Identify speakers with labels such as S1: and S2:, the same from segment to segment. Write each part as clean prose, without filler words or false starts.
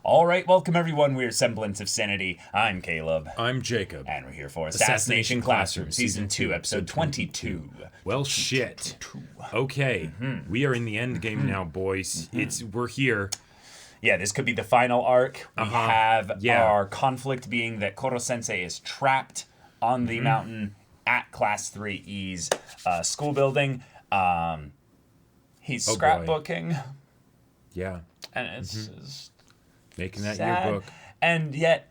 S1: All right, welcome everyone. We're Semblance of Sanity. I'm Caleb.
S2: I'm Jacob.
S1: And we're here for Assassination Classroom, Season 2, Episode 22.
S2: Well, shit. Okay, we are in the end game now, boys. We're here.
S1: Yeah, this could be the final arc. We have our conflict being that Korosensei is trapped on the mountain at Class 3E's school building. He's scrapbooking.
S2: Yeah.
S1: And it's
S2: making that
S1: sad.
S2: yearbook.
S1: And yet,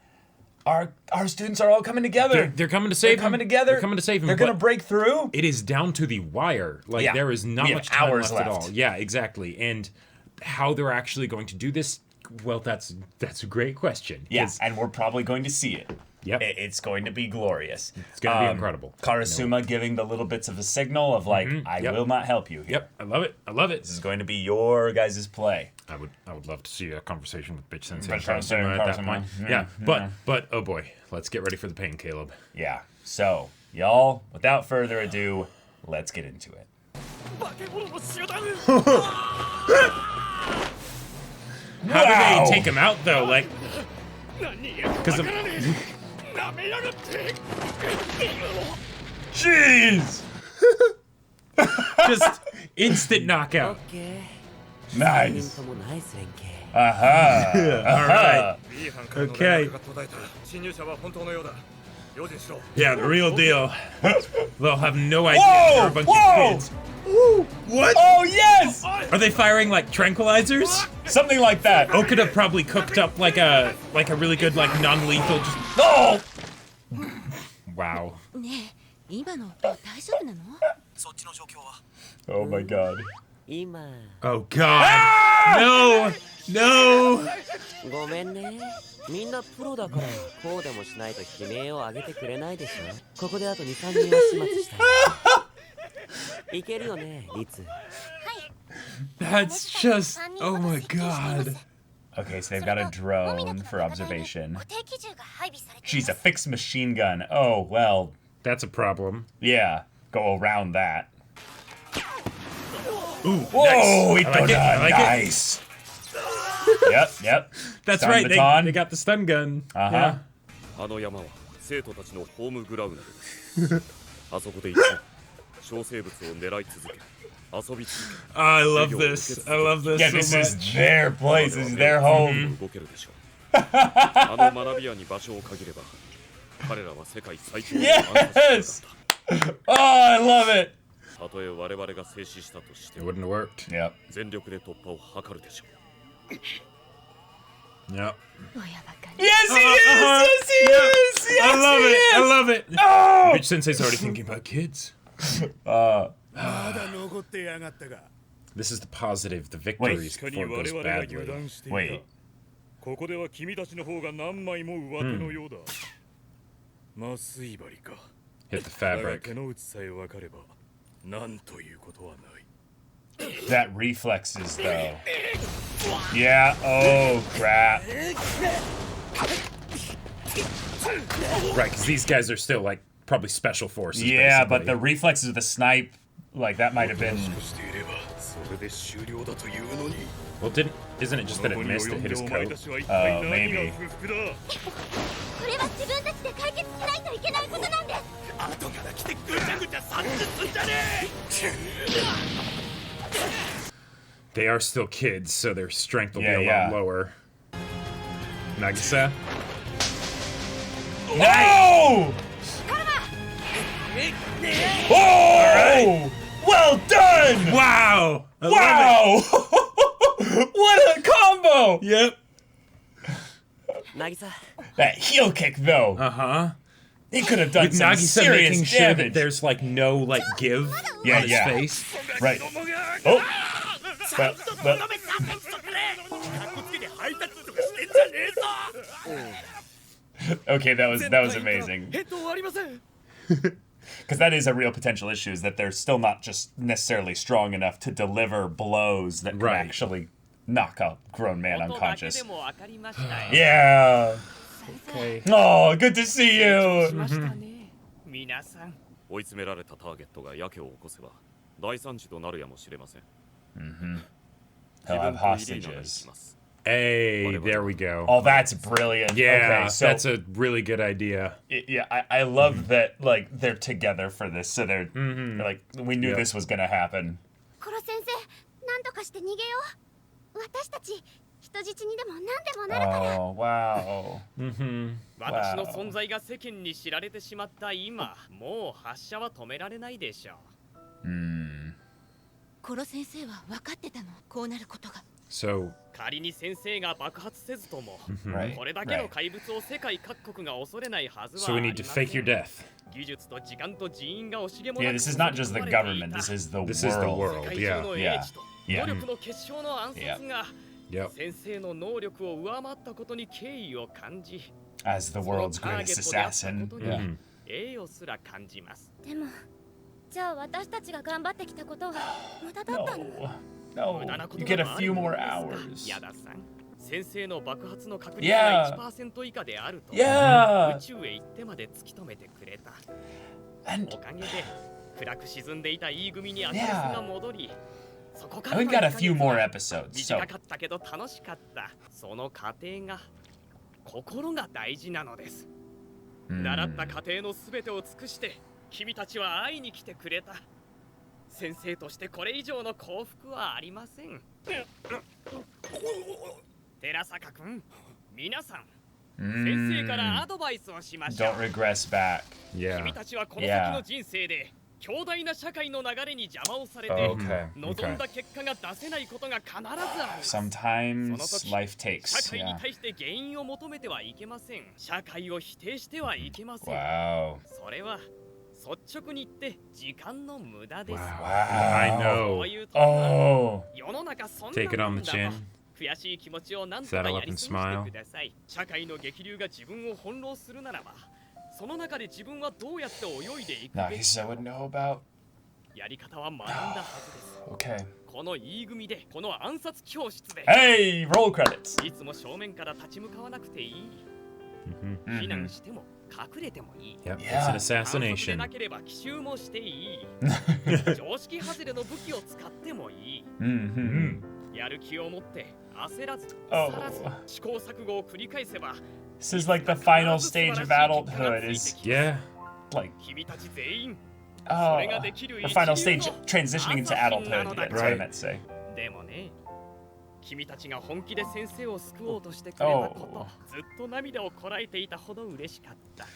S1: our students are all coming together.
S2: They're coming to save him.
S1: Coming together.
S2: They're coming to save him.
S1: They're going to break through.
S2: It is down to the wire. Like, there is not much time left at all. Yeah, exactly. And how they're actually going to do this, well, that's a great question.
S1: Yeah, and we're probably going to see it.
S2: Yep.
S1: It's going to be glorious.
S2: It's going to be incredible.
S1: Karasuma giving the little bits of a signal of like, I will not help you here.
S2: Yep, I love it. I love it.
S1: This is going to be your guys' play.
S2: I would love to see a conversation with Bitch Sensei
S1: Bitch
S2: and
S1: Sensei
S2: Karasuma
S1: and
S2: at that
S1: Karasuma.
S2: point. Yeah, but oh boy, let's get ready for the pain, Caleb.
S1: Yeah. So, y'all, without further ado, let's get into it.
S2: How do they take him out though? Like, because of
S1: jeez,
S2: just instant knockout.
S1: Nice.
S2: All right. Okay. Yeah, the real deal. They'll have no idea they're a bunch of kids. What?
S1: Oh yes!
S2: Are they firing like tranquilizers?
S1: Something like that.
S2: Okuda probably cooked up like a really good like non-lethal. Just...
S1: Oh!
S2: Wow.
S1: Oh my god.
S2: Oh god. Ah! No! No! That's just, oh my god.
S1: Okay, so they've got a drone for observation. Jeez, a fixed machine gun. Oh, well.
S2: That's a problem.
S1: Yeah, go around that.
S2: Ooh,
S1: whoa,
S2: nice. I like
S1: nice. Yep.
S2: That's
S1: stun
S2: right,
S1: baton.
S2: they got the stun gun. Yeah. I love this. I love this.
S1: Yeah,
S2: so
S1: this
S2: much.
S1: is their place. This is their home. Yes! Oh, I love it.
S2: It wouldn't have worked.
S1: Yep.
S2: Yep.
S1: Yes, he is! Yes, he is! Yes,
S2: I love it!
S1: Is.
S2: I love it!
S1: Oh!
S2: Bitch Sensei's already thinking about kids. This is the positive, the victories before it goes badly.
S1: Wait.
S2: Hit the fabric.
S1: That reflexes, though. Yeah, oh, crap.
S2: Right, because these guys are still, like, probably special forces,
S1: Yeah,
S2: basically.
S1: but the reflexes of the snipe, like, that might have been...
S2: Well, isn't it just that it missed? It hit his coat?
S1: Oh, maybe.
S2: They are still kids, so their strength will be a lot lower. Nagisa?
S1: No! Oh!
S2: Alright.
S1: Well done!
S2: Wow!
S1: Wow! What a combo!
S2: Yep.
S1: That heel kick, though. He could have done
S2: With
S1: some
S2: Nagisa
S1: serious
S2: making sure
S1: damage.
S2: that there's, like, no, like, give on his face.
S1: Right. Oh! Okay, that was amazing. Because that is a real potential issue, is that they're still not just necessarily strong enough to deliver blows that can actually knock a grown man unconscious. Yeah.
S2: Okay.
S1: Oh, good to see you. He'll have hostages.
S2: Hey, there we go.
S1: Oh, that's brilliant.
S2: Yeah,
S1: okay, so,
S2: that's a really good idea.
S1: I love that, like, they're together for this, so they're like, we knew this was gonna happen. Oh, wow.
S3: 私の存在が世間に知られてしまった今、もう発射は止められないでしょう。
S4: コロ先生は分かってたの、こうなることが。
S2: So
S3: 仮に先生が爆発せずとも、
S1: Right,
S3: これだけの怪物を世界各国が恐れないはずは
S2: we
S3: あり
S2: need to
S3: ません。
S2: fake your death.
S3: 技術と時間と人員が惜しげもな
S1: Yeah,
S3: く
S1: this is not just the government, this is the
S2: This is the
S1: world.
S2: world.
S3: 世界中の
S2: Yeah.
S3: 英知と努力の結晶の暗殺が
S2: Yep.
S3: 先生の能力を上回ったことに敬意を感じ、
S1: As the world's greatest assassin.
S3: そのターゲットであったことに栄誉すら感じます。
S4: でも、じゃあ私たちが頑張ってきたことは無駄だったの。
S1: No,
S3: 無駄なこ
S1: you
S3: と
S1: get
S3: が
S1: a
S3: ある
S1: few
S3: もの
S1: more
S3: ですが、
S1: hours.
S3: 矢田さん、先生の爆発の確率が 1% 以下であると、
S1: Yeah.
S3: 宇宙へ行ってまで突き止めてくれた。
S1: And
S3: おかげで暗く沈んでいた E 組にアクセスが戻り、そこから
S1: we
S3: の
S1: got a
S3: 1ヶ月
S1: few
S3: は
S1: more episodes, so
S3: 短かったけど楽しかった。その過程が心が大事なのです。習った過程のすべてを尽くして君たちは会いに来てくれた。先生としてこれ以上の幸福はありません。寺坂君、皆さん、先生からアドバイスをしましょう。
S1: don't regress back.
S3: 君
S2: Yeah.
S3: たちはこの先の人生で強大な社会の流れに邪魔をされて
S1: Okay,
S3: 望んだ結果が出せないことが必ずあります。
S1: Sometimes life
S3: 社
S1: takes.
S3: 会に
S1: Yeah.
S3: 対して原因を求めてはいけません。社会を否定してはいけません。
S1: Wow.
S3: それは率直に言って時間の無駄です。
S2: I
S3: そ
S2: know.
S3: ういうところは
S1: Oh.
S3: 世の中そん
S2: Take it
S3: な
S2: on
S3: もん
S2: the
S3: だ
S2: chin.
S3: と悔しい気持ちを何とか
S2: Saddle
S3: や
S2: up
S3: り
S2: and
S3: 過ごし
S2: smile.
S3: てください。社会の激流が自分を翻弄するならば、その中で自分はどうやって泳いでいくべ
S1: Nice.
S3: き
S1: I would know about.
S3: やり方は学んだはずです。
S1: Okay.
S3: この E 組で、この暗殺教室で、
S1: Hey, roll credits.
S3: いつも正面から立ち向かわなくていい。避難しても隠れてもいい。
S2: Yep.
S1: Yeah.
S2: It's an
S3: 反則で
S2: assassination.
S3: なければ奇襲もしていい。常識外れの武器を使ってもいい。 やる気を持って焦らず、腐らず、試行錯誤を繰り返せば、
S1: This is like the final stage of adulthood. Is
S2: Yeah.
S1: like
S3: 君たち全員
S1: oh,
S3: それができる
S1: the final
S3: 一流
S1: stage
S3: の
S1: transitioning into
S3: 朝日な
S1: adulthood.
S3: のだ。
S1: That's what I meant to say.
S3: でもね、君たちが本気で先生を救おうとしてくれたこと、ずっと涙をこらえていたほど嬉しかった。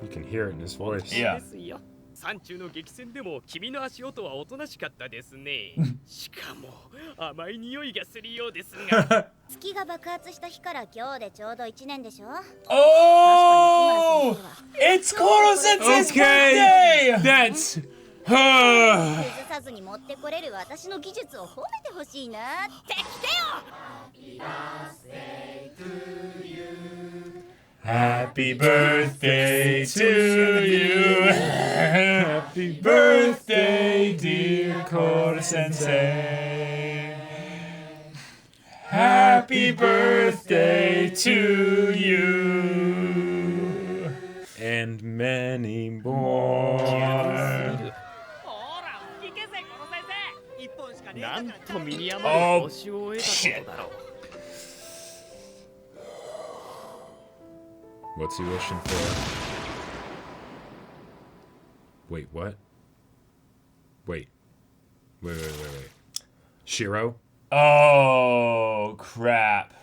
S2: You can hear it in his voice.
S1: Yeah.
S3: ですよ。山中の激戦でも君の足音はおとなしかったですね。しかも甘い匂いがするようですが。
S4: 月が爆発した日から今日でちょうど1年でしょ。
S1: Oh, it's Korosensei's
S2: Okay.
S1: birthday.
S2: That's.
S4: 崩さずに持ってこれる私の技術を褒めてほしいなってきてよ。
S1: Happy birthday to you. Happy birthday, dear Korosensei. Happy birthday to you.
S2: And many more.
S3: ほら、聞けぜ、この先生。一本しかねえ。なんと身に余る報酬を得たことだろう。
S2: What's he wishing for? Wait, what? Wait. Wait. Shiro?
S1: Oh, crap.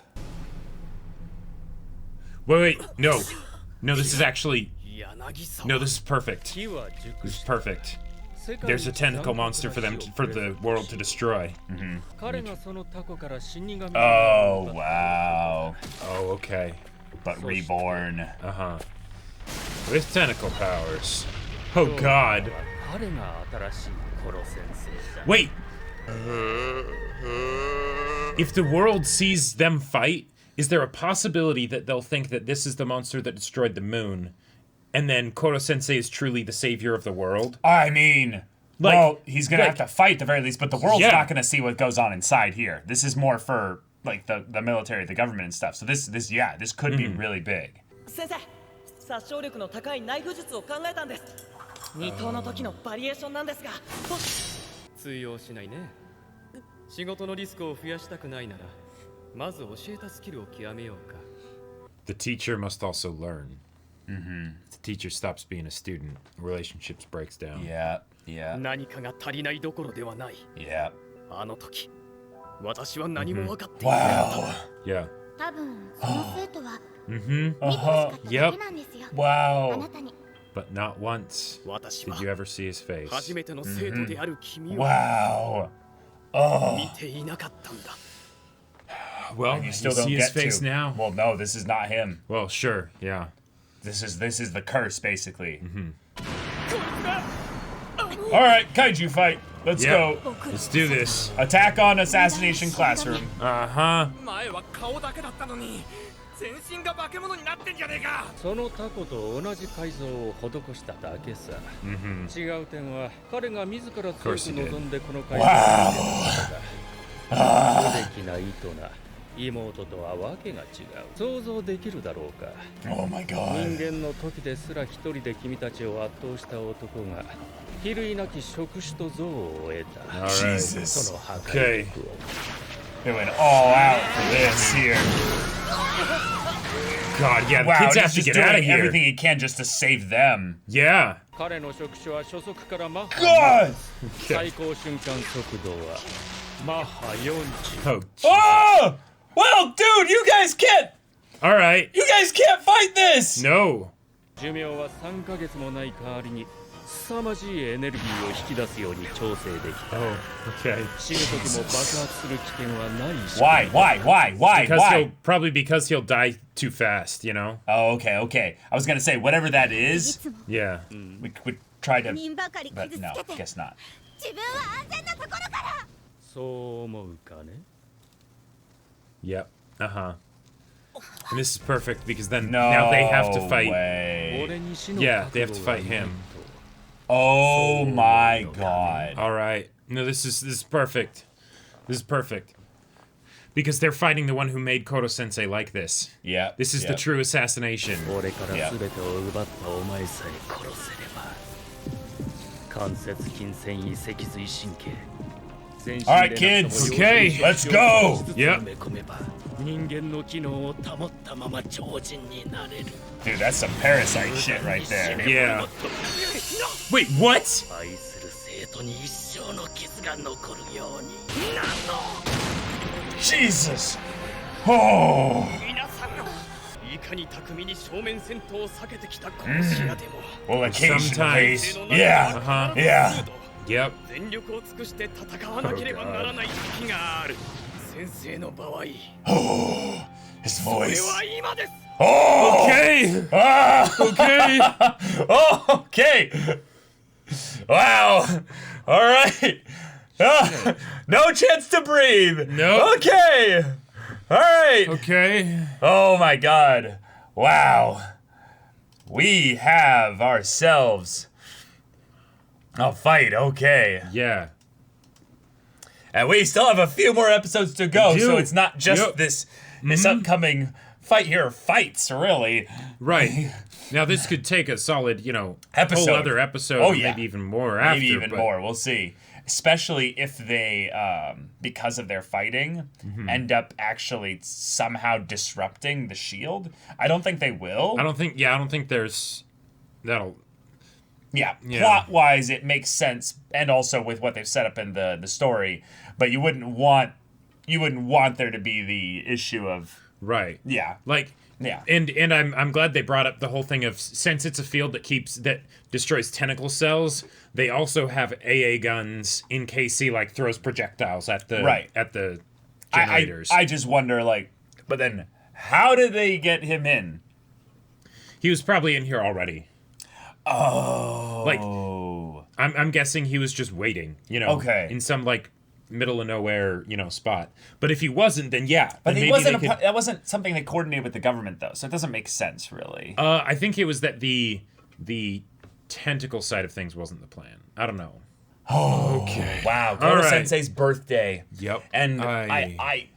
S2: Wait. No. No, this is actually.
S3: 柳沢。
S2: No, this is perfect.
S3: 木は熟
S2: This is
S3: し
S2: perfect. There's a tentacle monster for the world to destroy.
S3: 彼がそのタコから死神を
S1: Oh, wow.
S2: Oh, okay.
S1: But reborn.
S2: Uh-huh. With tentacle powers. Oh god.
S3: 彼が新しい殺先生だ。
S2: Wait! If the world sees them fight, is there a possibility that they'll think that this is the monster that destroyed the moon, and then Korosensei is truly the savior of the world?
S1: I mean,
S2: Like-
S1: well, he's gonna
S2: like-
S1: have to fight at the very least, but the world's
S2: Yeah.
S1: not gonna see what goes on inside here. This is more for like the military, the government and stuff. So this could be really big.
S5: 先生、殺傷力の高いナイフ術を考えたんです。二頭の時のバリエーションなんですが、
S3: 通用しないね。仕事のリスクを増やしたくないならまず教えたスキルを極めようか。
S2: The teacher must also learn. If the teacher stops being a student, relationships breaks down.
S1: Yeah, yeah,
S3: 何かが足りないどころではない。
S1: yeah.
S3: あの時、私は何も分かっていなかった。
S1: Wow.
S2: Yeah.
S4: 多分その生徒は
S2: Mm-hmm.
S4: 見てほしかっただけなんですよ。あ
S1: Wow.
S4: なたに
S2: But not once
S3: 私は
S2: did you ever see his face.
S3: 初めての生徒である君を
S1: Wow. Oh.
S3: 見ていなかったんだ。
S2: Well,
S1: And you
S2: you
S1: still
S2: see
S1: don't
S2: his
S1: get
S2: face
S1: to.
S2: now.
S1: Well, no, this is not him.
S2: Well, sure. Yeah.
S1: This is the curse, basically. All right, kaiju fight. Let's
S2: Yep.
S1: go.
S2: Let's do this.
S1: Attack on Assassination Classroom.
S2: Uh-huh.
S3: 前は顔だけだったのに、全身が化け物になってんじゃねえか。
S6: そのタコと同じ改造を施しただけさ。
S2: Mm-hmm.
S6: 違う点は彼が自ら強く
S2: course he did.
S6: 望んでこの改造をしていたからだ。無敵な糸な妹とはわけが違う。想像できるだろうか。
S1: Oh my
S6: 人
S1: god.
S6: 間の時ですら一人で君たちを圧倒した男が比類なき触手と像を得た。
S2: All right.
S1: Jesus.
S6: その破壊力を
S1: They went all out for this here.
S2: God, yeah, the
S1: Wow,
S2: kids
S1: he's
S2: have to
S1: just
S2: get out of
S1: doing
S2: here.
S1: everything he can just to save them.
S2: Yeah.
S6: 彼の触手は初速からマッハ
S1: God!
S6: 最高瞬間速度はマッハ40。
S2: Oh.
S1: Oh! Well, dude, you guys can't.
S2: All right.
S1: You guys can't fight this.
S2: No.
S6: 寿命は3ヶ月もない代わりに凄まじいエネルギーを引き出すように調整できた。
S2: Oh, okay.
S6: 死ぬ時も爆発する危険はないし。
S1: Why?
S2: Because
S1: Why?
S2: he'll probably because he'll die too fast, you know?
S1: Oh, okay. I was gonna say whatever that
S4: い
S1: is,
S4: つも
S2: Yeah.
S1: we would try to,
S4: 人ばかり
S1: but
S4: 傷つ
S1: no,
S4: けて
S1: guess not.
S4: 自分は安全なところから。
S6: そう思うかね。
S2: Yep. Uh-huh. And this is perfect because then
S1: No
S2: now they have to fight.
S1: way.
S6: 俺に死の
S2: Yeah, they have
S6: 覚
S2: to
S6: 悟が
S2: fight
S6: ない
S2: him.
S6: と。
S1: Oh my god.
S2: All right. No, this is perfect. This is perfect. Because they're fighting the one who made Korosensei like this.
S1: Yeah.
S2: This is the true assassination.
S6: 俺から全てを奪ったお前さえ殺せれば。関節筋繊維脊髄神経。
S1: Alright, kids.
S2: Okay.
S1: Let's go.
S2: Yep.
S6: 人間の機能を保ったまま超人になれる。
S1: Dude, that's some parasite shit right there.
S2: Yeah. Wait, what?
S6: 愛する生徒に一生の傷が残るように。
S1: Jesus. Oh.
S3: 皆さん、いかに巧みに正面戦闘を避けてきた殺し屋でも、
S1: Well, occasionally.
S2: Sometimes.
S1: Yeah.
S2: Uh-huh.
S1: Yeah.
S2: Yep.
S3: 全力を尽くして戦わなければならない時がある。先生の場合、
S1: His
S3: これ
S1: voice.
S3: は今です。
S1: Oh.
S2: Okay.
S1: Ah.
S2: Okay.
S1: Oh, okay. Wow. All right. Ah, no chance to breathe.
S2: No.
S1: Okay. All right.
S2: Okay.
S1: Oh my god. Wow. We have ourselves a fight. Okay.
S2: Yeah.
S1: And we still have a few more episodes to go,
S2: We do.
S1: so it's not just
S2: Yep.
S1: this upcoming fight here. Fights, really.
S2: Right. Now this could take a solid,
S1: Episode.
S2: whole other episode,
S1: Oh,
S2: or
S1: yeah.
S2: maybe even more after.
S1: Maybe even
S2: but-
S1: more. We'll see. Especially if they, because of their fighting, end up actually somehow disrupting the shield. I don't think they will.
S2: I don't think there's that'll.
S1: Yeah,
S2: Yeah.
S1: plot-wise, it makes sense, and also with what they've set up in the story. But you wouldn't want there to be the issue of
S2: Right.
S1: yeah. Yeah.
S2: And I'm glad they brought up the whole thing of, since it's a field that destroys tentacle cells, they also have AA guns in case he throws projectiles at the
S1: Right.
S2: at the generators.
S1: I just wonder, but then how did they get him in?
S2: He was probably in here already.
S1: Oh.
S2: I'm guessing he was just waiting,
S1: Okay.
S2: in some middle of nowhere, spot. But if he wasn't, then yeah.
S1: But
S2: then
S1: he
S2: maybe
S1: wasn't.
S2: they could,
S1: That wasn't something they coordinated with the government, though, so it doesn't make sense, really.
S2: I think it was that the tentacle side of things wasn't the plan. I don't know.
S1: Okay. Wow.
S2: All right.
S1: Koro-sensei's birthday.
S2: Yep.
S1: And I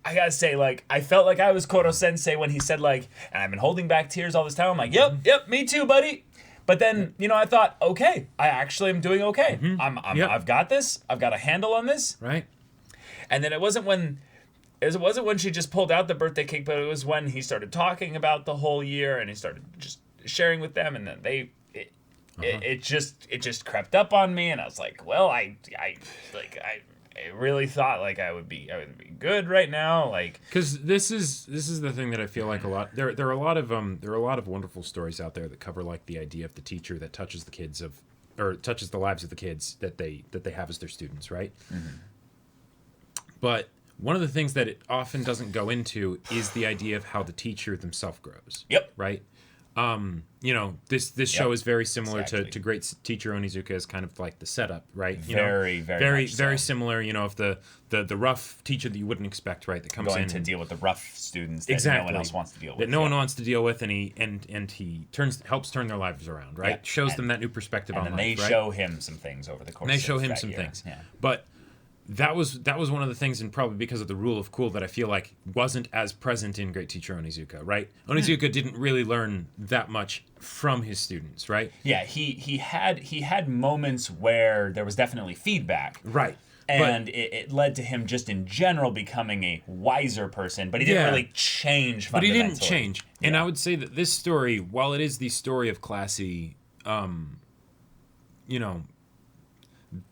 S1: gotta say, I felt like I was Koro-sensei when he said, and I've been holding back tears all this time. I'm like, yep, me too, buddy. But then, I thought, okay, I actually am doing okay.
S2: Yep.
S1: I've got this. I've got a handle on this.
S2: Right.
S1: And then it wasn't when It wasn't when she just pulled out the birthday cake, but it was when he started talking about the whole year and he started just sharing with them, and then it just crept up on me, and I was like, well, I really thought like I would be good right now, like,
S2: because this is the thing that I feel like a lot. There are a lot of wonderful stories out there that cover like the idea of the teacher that touches the lives of the kids that they have as their students, right? Mm-hmm. But one of the things that it often doesn't go into is the idea of how the teacher themselves grows.
S1: Yep.
S2: Right. This show is very similar
S1: Exactly.
S2: to Great Teacher Onizuka is kind of like the setup, right?
S1: Very
S2: Similar. Of the rough teacher that you wouldn't expect, right? That comes
S1: going
S2: in
S1: to deal with the rough students that
S2: exactly
S1: no one else wants to deal with.
S2: That no one wants to deal with, and he helps turn their lives around, right?
S1: Yeah.
S2: Shows them that new perspective on
S1: and
S2: life,
S1: then they
S2: right?
S1: show him some things over the course.
S2: And they show
S1: of
S2: him
S1: that
S2: some
S1: year.
S2: things,
S1: Yeah.
S2: but. That was one of the things, and probably because of the rule of cool, that I feel like wasn't as present in Great Teacher Onizuka, right? Onizuka didn't really learn that much from his students, right?
S1: Yeah, he had moments where there was definitely feedback.
S2: Right.
S1: And it led to him just in general becoming a wiser person, but he didn't really change
S2: But he
S1: fundamentally.
S2: didn't change.
S1: Yeah.
S2: And I would say that this story, while it is the story of Classy,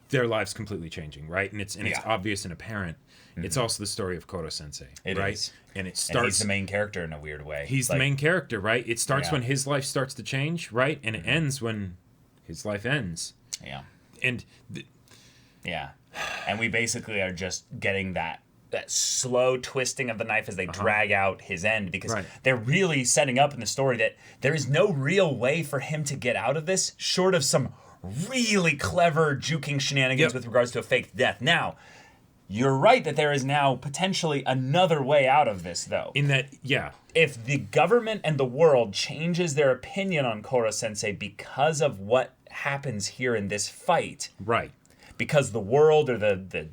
S2: their lives completely changing, right? And it's obvious and apparent. Mm-hmm. It's also the story of Korosensei, right?
S1: Is.
S2: And it starts.
S1: And he's the main character in a weird way.
S2: He's the main character, right? It starts when his life starts to change, right? And it ends when his life ends.
S1: Yeah.
S2: And
S1: and we basically are just getting that slow twisting of the knife as they drag out his end, because they're really setting up in the story that there is no real way for him to get out of this short of some really clever juking shenanigans with regards to a fake death. Now, you're right that there is now potentially another way out of this, though.
S2: In that,
S1: if the government and the world changes their opinion on Korosensei because of what happens here in this fight,
S2: right?
S1: Because the world or the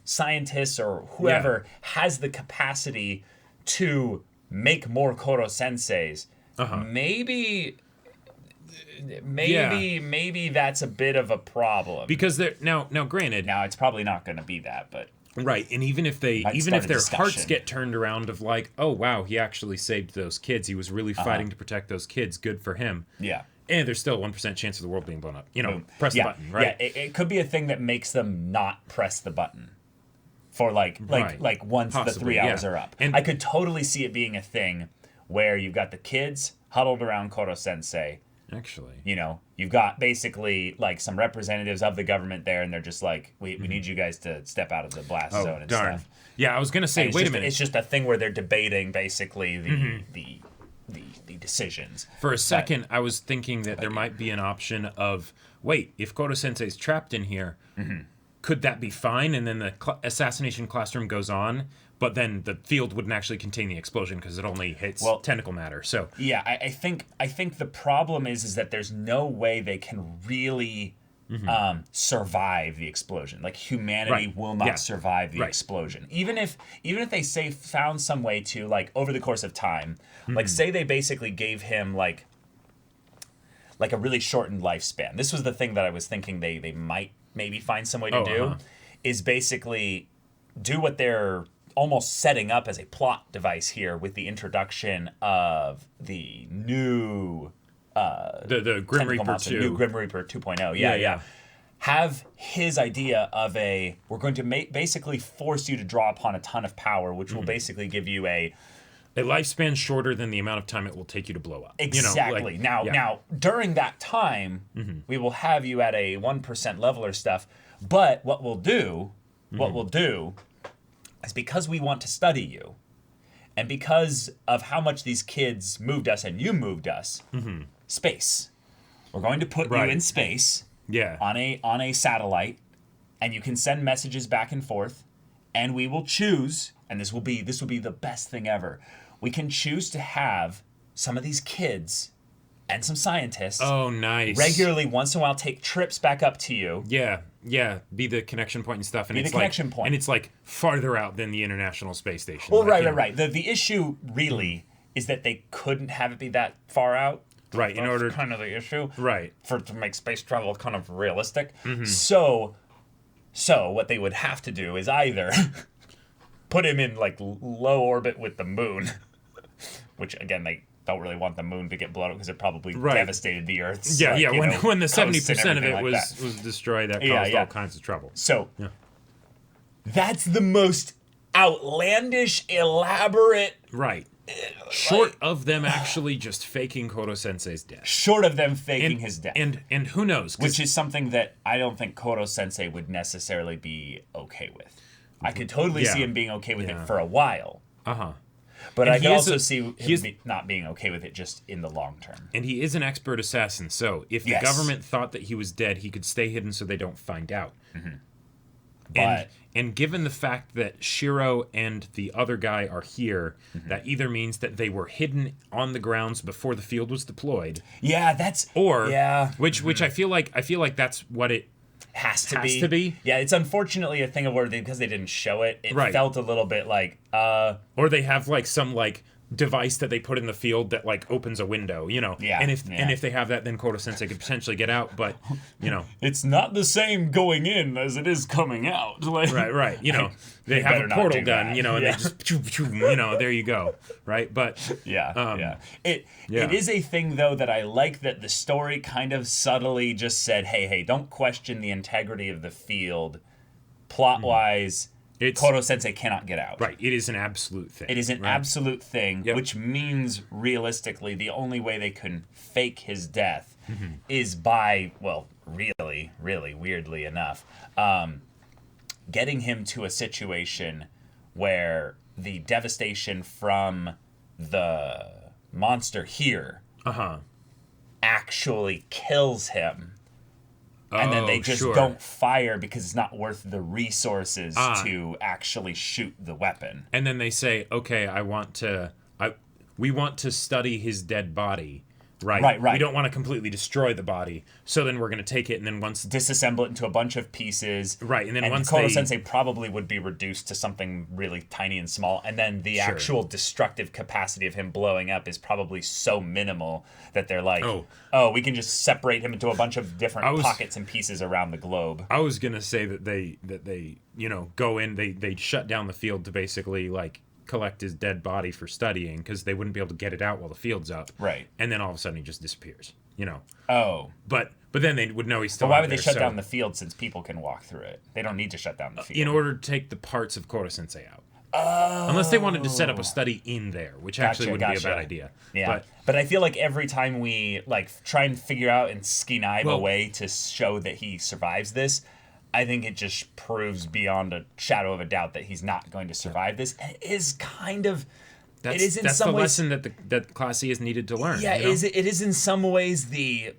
S1: scientists or whoever has the capacity to make more Korosenseis, maybe that's a bit of a problem.
S2: Because they're now granted.
S1: Now it's probably not going to be that, but
S2: right. And even if their hearts get turned around of like, oh wow, he actually saved those kids. He was really fighting to protect those kids. Good for him.
S1: Yeah.
S2: And there's still a 1% chance of the world being blown up. Press the button, right?
S1: Yeah, it could be a thing that makes them not press the button for like once
S2: possibly,
S1: the 3 hours are up. And I could totally see it being a thing where you've got the kids huddled around Korosensei.
S2: Actually,
S1: you've got basically like some representatives of the government there, and they're just like, we need you guys to step out of the blast zone and stuff.
S2: Yeah, I was gonna say, wait a minute.
S1: It's just a thing where they're debating basically the decisions.
S2: For a second, I was thinking that there might be an option of, wait, if Korosensei's trapped in here, could that be fine? And then the assassination classroom goes on, but then the field wouldn't actually contain the explosion because it only hits tentacle matter. So
S1: yeah, I think the problem is that there's no way they can really survive the explosion. Like humanity will not survive the explosion. Even if they found some way to, like, over the course of time, like say they basically gave him like a really shortened lifespan. This was the thing that I was thinking they might maybe find some way to do, is basically do what they're almost setting up as a plot device here with the introduction of the new
S2: the Grim Reaper 2.
S1: New Grim Reaper 2.0. Yeah. Have his idea of we're going to basically force you to draw upon a ton of power, which will basically give you a
S2: lifespan shorter than the amount of time it will take you to blow up.
S1: Exactly. Now, during that time, we will have you at a 1% level or stuff. But what we'll do is, because we want to study you, and because of how much these kids moved us and you moved us, space. We're going to put you in space on a satellite, and you can send messages back and forth, and we will choose, and this will be the best thing ever. We can choose to have some of these kids and some scientists regularly once in a while take trips back up to you.
S2: Yeah, be the connection point and stuff. And
S1: be
S2: it's
S1: the connection point.
S2: And it's like farther out than the International Space Station.
S1: Well, right. The issue really is that they couldn't have it be that far out.
S2: Right, in order...
S1: kind of the issue.
S2: Right.
S1: To make space travel kind of realistic. So what they would have to do is either put him in like low orbit with the moon, which again they don't really want the moon to get blown up because it probably devastated the Earth.
S2: When the 70% of it
S1: like
S2: was destroyed, that caused all kinds of trouble.
S1: So that's the most outlandish, elaborate.
S2: Right. Short of them actually just faking Korosensei's death.
S1: Short of them faking his death.
S2: And who knows?
S1: Which is something that I don't think Korosensei would necessarily be okay with. I could totally see him being okay with it for a while.
S2: Uh-huh.
S1: But I can also see him not being okay with it just in the long term.
S2: And he is an expert assassin, so if the government thought that he was dead, he could stay hidden so they don't find out.
S1: But
S2: and given the fact that Shiro and the other guy are here, that either means that they were hidden on the grounds before the field was deployed.
S1: Yeah, that's
S2: which I feel like that's what it
S1: has to be. Yeah, it's unfortunately a thing of where because they didn't show it, it felt a little bit like
S2: or they have like some like device that they put in the field that like opens a window, you know.
S1: Yeah.
S2: And if they have that, then Korosensei could potentially get out, but you know.
S1: It's not the same going in as it is coming out. Like,
S2: right. You know, they have a portal gun, you know, and they just you know, there you go. Right? But
S1: It is a thing though that I like that the story kind of subtly just said, hey, don't question the integrity of the field plot wise. Korosensei cannot get out.
S2: Right. It is an absolute thing.
S1: It is an absolute thing, which means realistically the only way they can fake his death is by, well, really, really weirdly enough, getting him to a situation where the devastation from the monster here actually kills him. And then they just don't fire because it's not worth the resources to actually shoot the weapon.
S2: And then they say, okay, we want to study his dead body. Right. We don't want to completely destroy the body. So then we're going to take it and then once...
S1: disassemble it into a bunch of pieces.
S2: Right. And then once
S1: Korosensei probably would be reduced to something really tiny and small. And then the actual destructive capacity of him blowing up is probably so minimal that they're like, we can just separate him into a bunch of different pockets and pieces around the globe.
S2: I was going to say that they you know, go in, they shut down the field to basically like collect his dead body for studying because they wouldn't be able to get it out while the field's up.
S1: Right.
S2: And then all of a sudden he just disappears, you know.
S1: Oh.
S2: But then they would know he's still
S1: But why would they shut down the field since people can walk through it? They don't need to shut down the field.
S2: In order to take the parts of Korosensei out. Oh. Unless they wanted to set up a study in there, which actually wouldn't be a bad idea.
S1: Yeah. But I feel like every time we like try and figure out and skein-eye a way to show that he survives this, I think it just proves beyond a shadow of a doubt that he's not going to survive this. And it is kind of...
S2: That's the lesson that Class C is needed to learn.
S1: Yeah,
S2: you know?
S1: it is in some ways the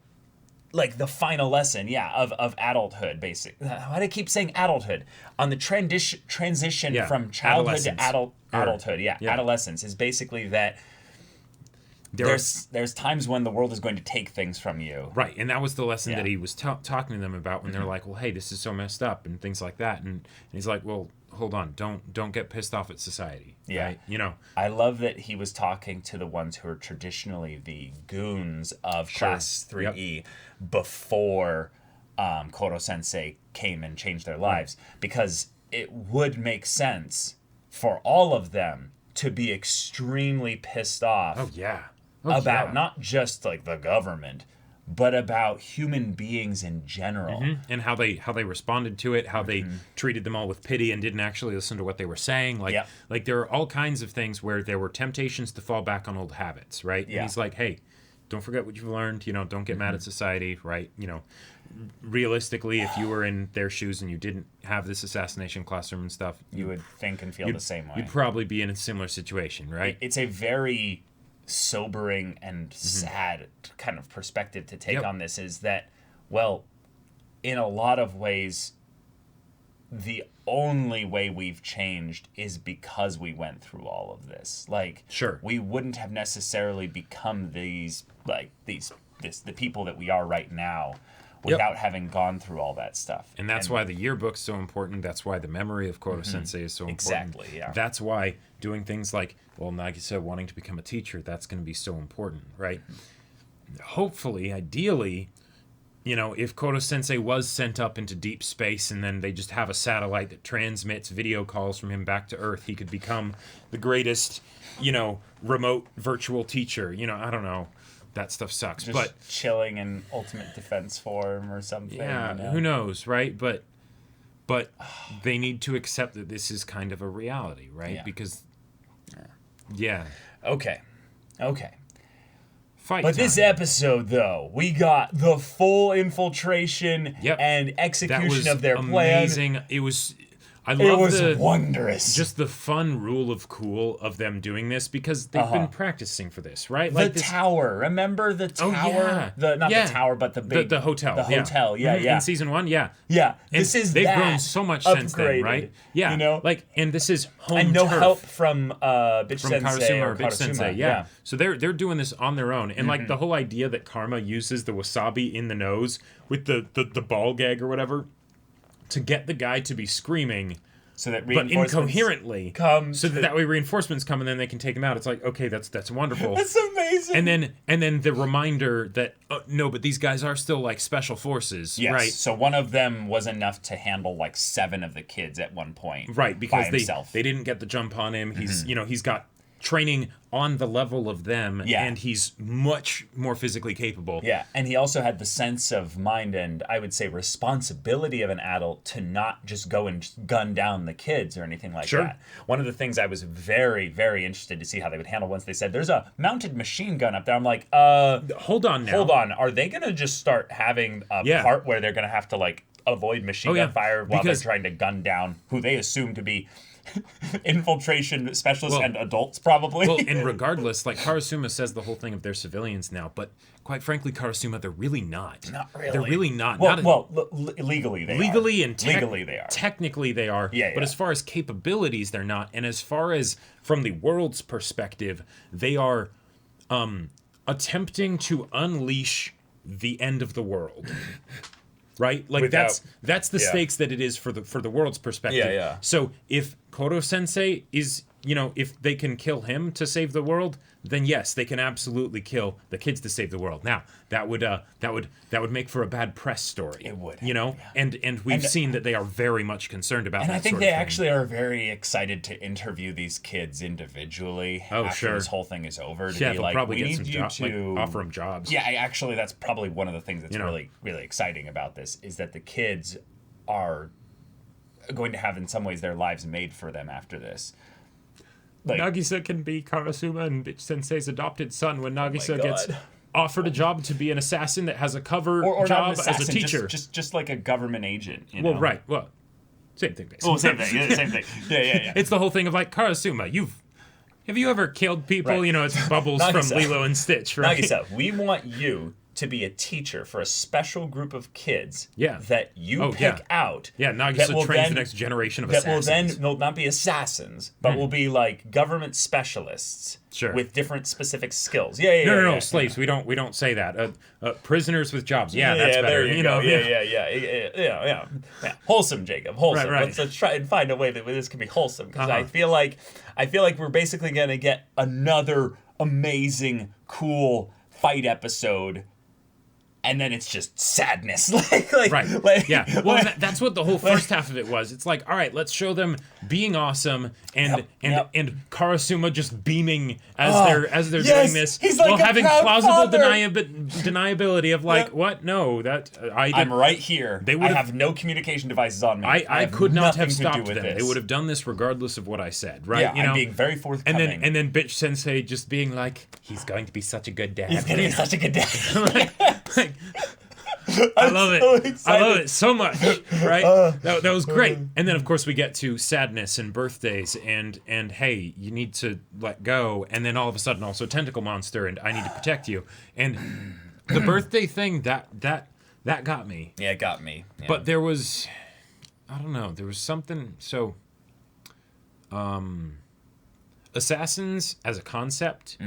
S1: final lesson, of adulthood, basically. Why do I keep saying adulthood? On the transition from childhood to adulthood, adolescence is basically that there's times when the world is going to take things from you.
S2: Right, and that was the lesson that he was talking to them about when they're like, well, hey, this is so messed up and things like that. And he's like, well, hold on, don't get pissed off at society.
S1: Yeah.
S2: Right? You know.
S1: I love that he was talking to the ones who are traditionally the goons of Class 3E before Korosensei came and changed their lives. Because it would make sense for all of them to be extremely pissed off about not just like the government, but about human beings in general.
S2: And how they responded to it, how they treated them all with pity and didn't actually listen to what they were saying. Like there are all kinds of things where there were temptations to fall back on old habits, right? And he's like, hey, don't forget what you've learned, you know, don't get mad at society, right? You know, realistically, if you were in their shoes and you didn't have this assassination classroom and stuff,
S1: you would think and feel the same way.
S2: You'd probably be in a similar situation, right?
S1: It's a very sobering and sad kind of perspective to take on this, is that, well, in a lot of ways, the only way we've changed is because we went through all of this. Like, we wouldn't have necessarily become the people that we are right now without having gone through all that stuff.
S2: And that's why the yearbook's so important. That's why the memory of Korosensei is so important.
S1: Exactly, yeah.
S2: That's why doing things like, well, like you said, wanting to become a teacher, that's going to be so important, right? Hopefully, ideally, if Korosensei was sent up into deep space and then they just have a satellite that transmits video calls from him back to Earth, he could become the greatest, remote virtual teacher. I don't know. That stuff sucks.
S1: Just
S2: but
S1: chilling in ultimate defense form or something.
S2: yeah, who knows, right? But they need to accept that this is kind of a reality, right?
S1: Yeah.
S2: Because, yeah.
S1: Okay.
S2: Fight
S1: But
S2: time.
S1: this episode, though, we got the full infiltration
S2: Yep.
S1: and
S2: that
S1: execution
S2: was
S1: of their
S2: amazing.
S1: plan.
S2: It was. I
S1: It
S2: love
S1: was
S2: the
S1: wondrous.
S2: just the fun rule of cool of them doing this because they've been practicing for this, right?
S1: the
S2: this,
S1: tower. Remember the tower?
S2: yeah.
S1: Not
S2: Yeah.
S1: the tower, but the big
S2: the hotel.
S1: The hotel. Yeah,
S2: Mhm.
S1: yeah.
S2: In season 1, yeah.
S1: Yeah.
S2: And
S1: This is
S2: they've
S1: that
S2: grown so much since then,
S1: upgraded,
S2: right? Yeah. And this is home
S1: and no
S2: turf
S1: help from Bitch
S2: from
S1: Sensei
S2: Karasuma
S1: or
S2: or Bitch Sensei.
S1: Karasuma.
S2: Yeah. So they're doing this on their own. And
S1: Mm-hmm.
S2: the whole idea that Karma uses the wasabi in the nose with the ball gag or whatever to get the guy to be screaming,
S1: So that
S2: but
S1: reinforcements
S2: incoherently,
S1: come
S2: so
S1: to-
S2: that way reinforcements come and then they can take him out. It's like, okay, that's wonderful.
S1: That's amazing.
S2: and then the reminder that no, but these guys are still like special forces,
S1: Yes.
S2: right?
S1: So one of them was enough to handle like 7 of the kids at one point.
S2: Right, because
S1: by himself.
S2: they didn't get the jump on him. He's he's got training on the level of them,
S1: Yeah.
S2: and he's much more physically capable.
S1: Yeah, and he also had the sense of mind and I would say responsibility of an adult to not just go and gun down the kids or anything like
S2: Sure.
S1: that. One of the things I was very, very interested to see how they would handle once they said there's a mounted machine gun up there. I'm like,
S2: Hold on now.
S1: hold on, are they gonna just start having a
S2: Yeah.
S1: part where they're gonna have to like avoid machine
S2: Oh, yeah.
S1: gun fire while
S2: Because-
S1: they're trying to gun down who they assume to be infiltration specialists
S2: Well-
S1: and adults probably?
S2: Well, and regardless, like Karasuma says the whole thing of they're civilians now, but quite frankly, Karasuma, they're really not.
S1: Not really.
S2: They're really not.
S1: Well,
S2: Not
S1: legally they
S2: legally
S1: are.
S2: and
S1: legally they are.
S2: Technically they are.
S1: Yeah,
S2: But
S1: yeah.
S2: as far as capabilities, they're not. And as far as from the world's perspective, they are attempting to unleash the end of the world. Right? Like
S1: Without-
S2: that's the
S1: yeah.
S2: stakes that it is for the world's perspective.
S1: Yeah, yeah.
S2: So if Korosensei is, if they can kill him to save the world, then yes, they can absolutely kill the kids to save the world. Now, that would make for a bad press story.
S1: It would.
S2: And we've seen that they are very much concerned about
S1: And
S2: that
S1: I think
S2: sort
S1: they
S2: of thing.
S1: actually are very excited to interview these kids individually
S2: Oh,
S1: after
S2: sure.
S1: this whole thing is over. To
S2: Yeah,
S1: be
S2: they'll
S1: like,
S2: probably
S1: we
S2: get
S1: need
S2: some
S1: you
S2: jobs, like
S1: to
S2: offer them jobs.
S1: Yeah, actually, that's probably one of the things that's
S2: You know.
S1: really, really exciting about this is that the kids are going to have, in some ways, their lives made for them after this. Like,
S2: Nagisa can be Karasuma and Bitch Sensei's adopted son when Nagisa
S1: God.
S2: gets offered a job to be an assassin that has a cover
S1: or not
S2: job
S1: an
S2: as
S1: assassin,
S2: a teacher.
S1: just like a government agent. You know?
S2: Well, right. Well, same thing, basically.
S1: Well, same thing. Yeah, same thing. Yeah.
S2: It's the whole thing of like Karasuma. Have you ever killed people?
S1: Right.
S2: It's Bubbles from
S1: Nagisa.
S2: Lilo and Stitch, right?
S1: Nagisa, we want you to be a teacher for a special group of kids
S2: Yeah.
S1: that you
S2: Oh,
S1: pick
S2: yeah.
S1: out.
S2: Yeah,
S1: that
S2: Nagisa
S1: will
S2: trains
S1: then-
S2: the next generation of
S1: that
S2: assassins.
S1: will not be assassins, but will be like government specialists
S2: Sure.
S1: with different specific skills. Yeah.
S2: No, slaves. We don't say that. Prisoners with jobs. Yeah, that's better.
S1: There you go.
S2: know,
S1: Yeah. Wholesome, Jacob. Wholesome.
S2: Right.
S1: Let's try and find a way that this can be wholesome because
S2: Uh-huh.
S1: I feel like we're basically gonna get another amazing, cool fight episode. And then it's just sadness,
S2: Right. Yeah. Well, that's what the whole first half of it was. It's like, all right, let's show them being awesome and Karasuma just beaming as they're
S1: yes,
S2: doing this
S1: he's like
S2: while
S1: a
S2: having
S1: proud
S2: plausible
S1: father.
S2: deniability of like, what? No, that
S1: I'm right here.
S2: They
S1: I
S2: would've-
S1: have no communication devices on me.
S2: I
S1: have
S2: could not
S1: nothing
S2: have
S1: to do
S2: stopped
S1: with
S2: them.
S1: this.
S2: They would have done this regardless of what I said, right?
S1: Yeah, I'm being very forthcoming.
S2: and then Bitch Sensei just being like, he's going to be such a good dad.
S1: He's gonna be such a good dad.
S2: Like, I love it.
S1: so
S2: I
S1: excited.
S2: love it so much. Right? That was great. And then of course we get to sadness and birthdays and hey, you need to let go. And then all of a sudden also tentacle monster and I need to protect you. And the birthday thing that got me.
S1: Yeah, it got me. Yeah.
S2: But there was, I don't know, there was something. So, assassins as a concept,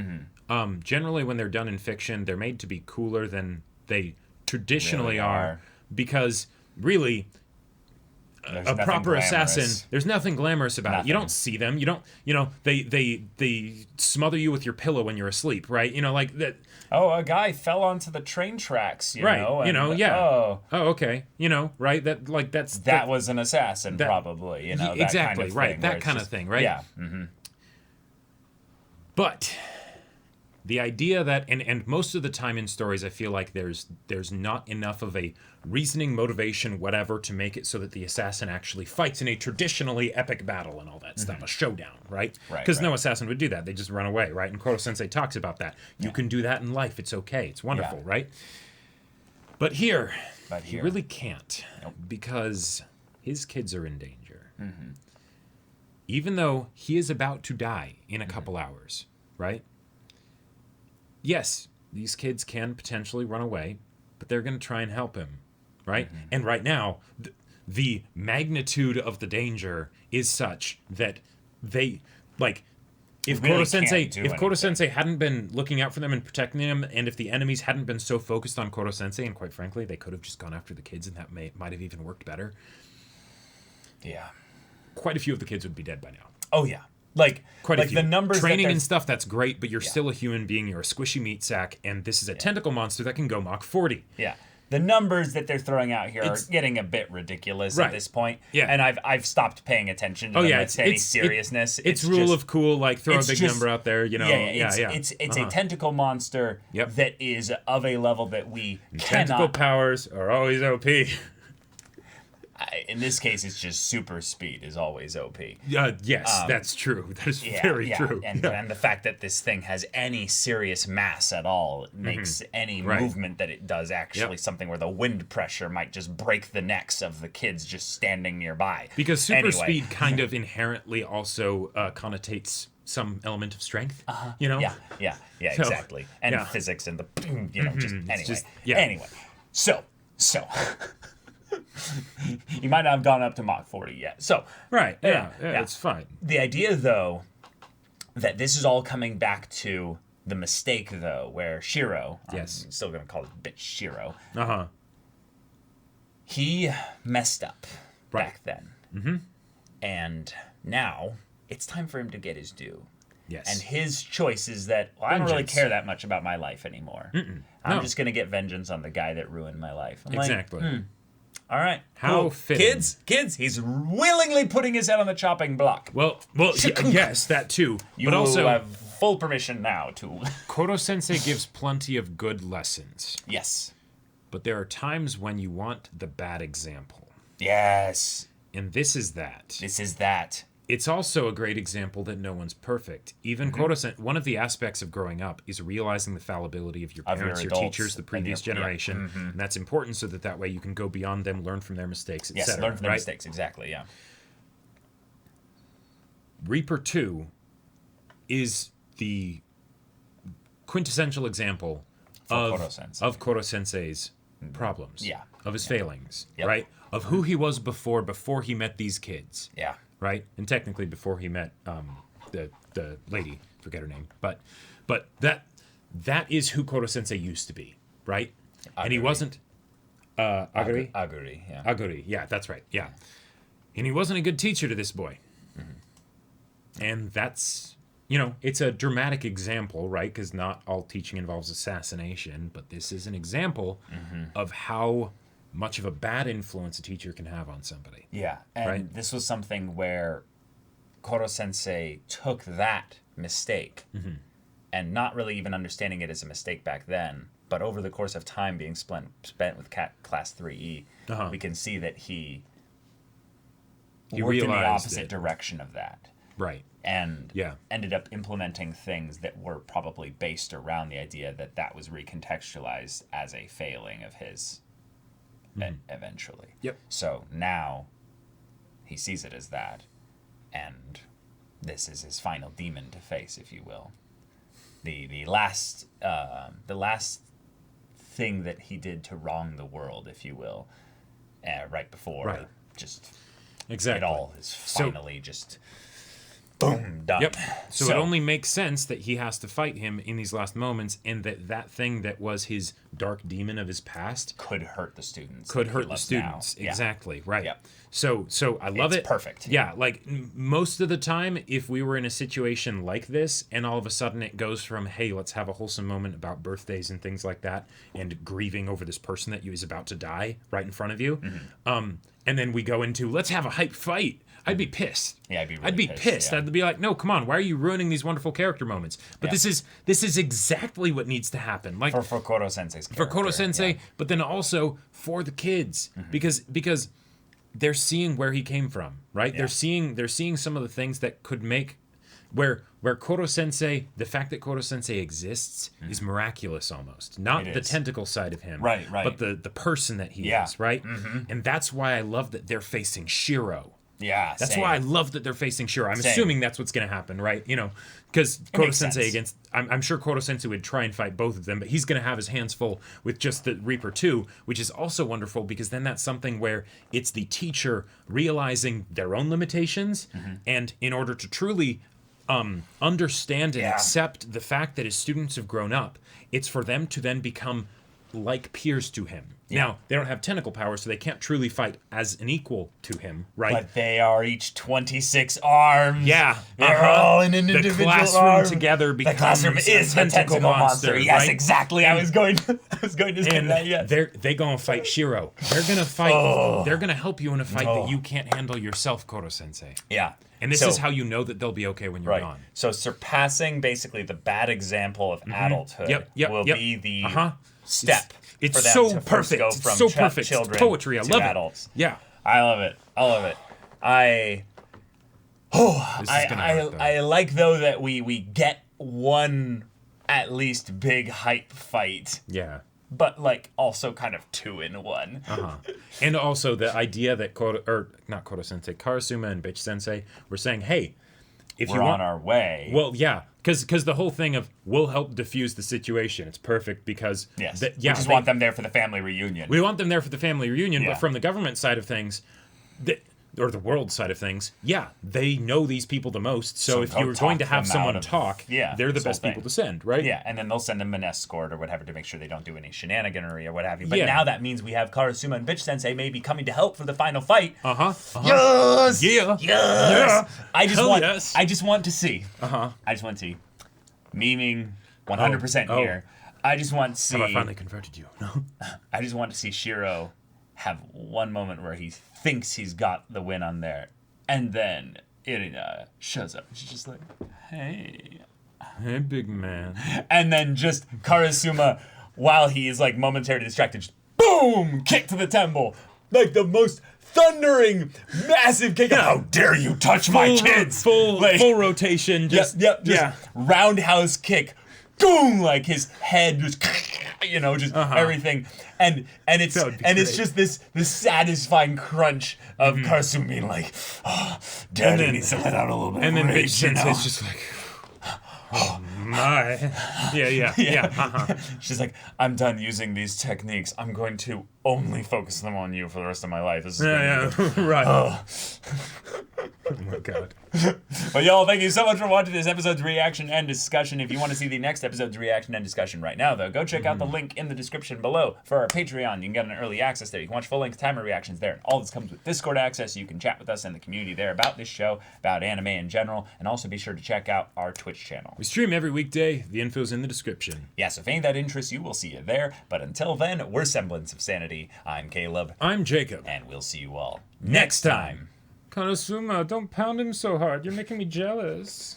S2: generally when they're done in fiction, they're made to be cooler than they traditionally
S1: Really
S2: are,
S1: are.
S2: because really,
S1: There's
S2: a
S1: nothing
S2: proper
S1: glamorous.
S2: assassin, there's nothing glamorous about it. You
S1: Nothing.
S2: don't see them. You don't, they smother you with your pillow when you're asleep, right? Like that.
S1: Oh, a guy fell onto the train tracks,
S2: Right,
S1: and,
S2: yeah.
S1: Oh,
S2: Okay, right?
S1: that was an assassin, probably, that
S2: exactly,
S1: kind of
S2: right,
S1: thing,
S2: that
S1: where it's
S2: kind of
S1: just-
S2: thing, right?
S1: Yeah.
S2: But the idea that, and most of the time in stories, I feel like there's not enough of a reasoning, motivation, whatever, to make it so that the assassin actually fights in a traditionally epic battle and all that stuff, a showdown, right? Because no assassin would do that. They just run away, right? And Korosensei talks about that. You can do that in life. It's okay. It's wonderful, right? But here, he really can't, because his kids are in danger. Even though he is about to die in a couple hours, right? Yes, these kids can potentially run away, but they're going to try and help him, right? And right now, the magnitude of the danger is such that they, like, if
S1: really
S2: Korosensei hadn't been looking out for them and protecting them, and if the enemies hadn't been so focused on Korosensei, and quite frankly, they could have just gone after the kids, and that might have even worked better.
S1: Yeah.
S2: Quite a few of the kids would be dead by now.
S1: Oh, yeah. Like
S2: Quite a few.
S1: the numbers
S2: training
S1: that
S2: and stuff, that's great, but you're still a human being. You're a squishy meat sack, and this is a tentacle monster that can go Mach 40.
S1: Yeah. The numbers that they're throwing out here are getting a bit ridiculous at this point.
S2: Yeah.
S1: And I've stopped paying attention to them with any seriousness.
S2: It's rule
S1: just,
S2: of cool, like throw a big
S1: just,
S2: number out there,
S1: It's a tentacle monster that is of a level that we
S2: Tentacle
S1: cannot.
S2: powers are always OP.
S1: In this case, it's just super speed is always OP.
S2: Yes, that's true. That is very true.
S1: And the fact that this thing has any serious mass at all makes any movement that it does actually something where the wind pressure might just break the necks of the kids just standing nearby.
S2: Because super speed kind of inherently also connotates some element of strength,
S1: Yeah, exactly. And physics and the, Anyway, so. You might not have gone up to Mach 40 yet. So
S2: it's fine.
S1: The idea, though, that this is all coming back to the mistake, though, where Shiro, I'm still going to call it bitch Shiro, he messed up back then. And now it's time for him to get his due.
S2: Yes.
S1: And his choice is that, I don't really care that much about my life anymore. I'm just going to get vengeance on the guy that ruined my life. I'm
S2: exactly.
S1: All right.
S2: How
S1: cool.
S2: fitting.
S1: Kids, he's willingly putting his head on the chopping block.
S2: Well, yes, that too.
S1: You
S2: but also
S1: have full permission now to.
S2: Korosensei gives plenty of good lessons.
S1: Yes.
S2: But there are times when you want the bad example.
S1: Yes.
S2: And this is that.
S1: This is that.
S2: It's also a great example that no one's perfect. Even Korosensei, one of the aspects of growing up is realizing the fallibility of your parents, your teachers, the previous generation. And that's important so that way you can go beyond them, learn from their mistakes, etc.
S1: Yes, learn from their mistakes, exactly, yeah.
S2: Reaper 2 is the quintessential example of Korosensei's problems, of his failings, right? Of who he was before he met these kids.
S1: Yeah.
S2: Right? And technically before he met the lady, forget her name. But that is who Korosensei used to be, right? Aguri. And he wasn't Aguri?
S1: Aguri, yeah.
S2: Aguri, yeah, that's right. Yeah. And he wasn't a good teacher to this boy. And that's, it's a dramatic example, right? Because not all teaching involves assassination, but this is an example of how much of a bad influence a teacher can have on somebody.
S1: Yeah, and this was something where Korosensei took that mistake and not really even understanding it as a mistake back then, but over the course of time being spent with Class 3E, we can see that he worked in the opposite direction of that.
S2: Right.
S1: And ended up implementing things that were probably based around the idea that was recontextualized as a failing of his eventually.
S2: Yep.
S1: So now he sees it as that, and this is his final demon to face, if you will. The last thing that he did to wrong the world, if you will, right before just
S2: exactly
S1: it all is finally just boom, done.
S2: Yep. So it only makes sense that he has to fight him in these last moments, and that thing that was his dark demon of his past
S1: could hurt the students.
S2: Could hurt the students.
S1: Now.
S2: Exactly. Right.
S1: Yep.
S2: So I love it.
S1: Perfect.
S2: Yeah. Like most of the time, if we were in a situation like this, and all of a sudden it goes from, hey, let's have a wholesome moment about birthdays and things like that, and grieving over this person that is about to die right in front of you, and then we go into, let's have a hype fight. I'd be pissed.
S1: Yeah, I'd be really
S2: I'd be pissed.
S1: Yeah.
S2: I'd be like, no, come on, why are you ruining these wonderful character moments? But this is exactly what needs to happen. Like
S1: for Korosensei's character.
S2: For Korosensei, but then also for the kids. Because they're seeing where he came from, right?
S1: Yeah.
S2: They're seeing some of the things that could make where Korosensei, the fact that Korosensei exists is miraculous almost. Not the tentacle side of him.
S1: Right.
S2: But the person that he is, right? And that's why I love that they're facing Shiro.
S1: Yeah,
S2: that's
S1: same.
S2: why I love that they're facing Shiro. I'm assuming that's what's going to happen, right? You know, because Korosensei against, I'm sure Korosensei would try and fight both of them, but he's going to have his hands full with just the Reaper 2, which is also wonderful because then that's something where it's the teacher realizing their own limitations, and in order to truly understand and accept the fact that his students have grown up, it's for them to then become like peers to him. Yeah. Now, they don't have tentacle power, so they can't truly fight as an equal to him, right?
S1: But they are each 26 arms.
S2: Yeah.
S1: They're all in an
S2: the
S1: individual
S2: classroom
S1: arm.
S2: together becomes
S1: the classroom is the tentacle monster. Yes,
S2: right?
S1: exactly. I was going to say that, yes.
S2: They're going to fight Shiro. They're going to fight. They're going to help you in a fight that you can't handle yourself, Korosensei.
S1: Yeah.
S2: And this is how you know that they'll be okay when you're gone.
S1: So surpassing basically the bad example of adulthood will be the step.
S2: It's
S1: for them
S2: so
S1: to first
S2: perfect.
S1: go
S2: It's
S1: from
S2: so perfect.
S1: children
S2: It's poetry. I
S1: to
S2: love
S1: adults.
S2: it. Yeah.
S1: I love it. I like though that we get one at least big hype fight.
S2: Yeah.
S1: But like also kind of 2 in 1.
S2: And also the idea that Korosensei, Karasuma and Bitch Sensei were saying, hey, if
S1: we're on our way.
S2: Well, yeah, because the whole thing of we'll help diffuse the situation. It's perfect because
S1: we just want them there for the family reunion.
S2: We want them there for the family reunion, but from the government side of things, or the world side of things, they know these people the most. So if you were going to have someone talk, they're the best people to send, right?
S1: Yeah, and then they'll send them an escort or whatever to make sure they don't do any shenaniganery or what have you. But now that means we have Karasuma and Bitch Sensei maybe coming to help for the final fight. Yes!
S2: Yeah!
S1: Yes! I just want to see. I just want to see. Memeing 100% here. I just want to see.
S2: Have I finally converted you? No.
S1: I just want to see Shiro have one moment where he thinks he's got the win on there, and then Irina shows up. She's just like, hey,
S2: big man.
S1: And then just Karasuma, while he is like momentarily distracted, just boom, kick to the temple, like the most thundering, massive kick. How dare you touch my kids?
S2: Full rotation. Just
S1: roundhouse kick. Boom! Like his head just, everything, and it's just this satisfying crunch of Karasuma being like, Daddy needs to let out a little bit.
S2: And
S1: of
S2: then
S1: rage,
S2: Bitch Sensei's just like, oh my, yeah.
S1: She's like, I'm done using these techniques. I'm going to only focus them on you for the rest of my life. This is
S2: right. Oh my god.
S1: But y'all, thank you so much for watching this episode's reaction and discussion. If you want to see the next episode's reaction and discussion right now, though, go check out the link in the description below for our Patreon. You can get an early access there. You can watch full-length timer reactions there. All this comes with Discord access, so you can chat with us in the community there about this show, about anime in general, and also be sure to check out our Twitch channel.
S2: We stream every weekday. The info's in the description.
S1: Yeah, so if any of that interests you, we'll see you there. But until then, we're Semblance of Sanity. I'm Caleb.
S2: I'm Jacob.
S1: And we'll see you all next time.
S2: Karasuma, don't pound him so hard. You're making me jealous.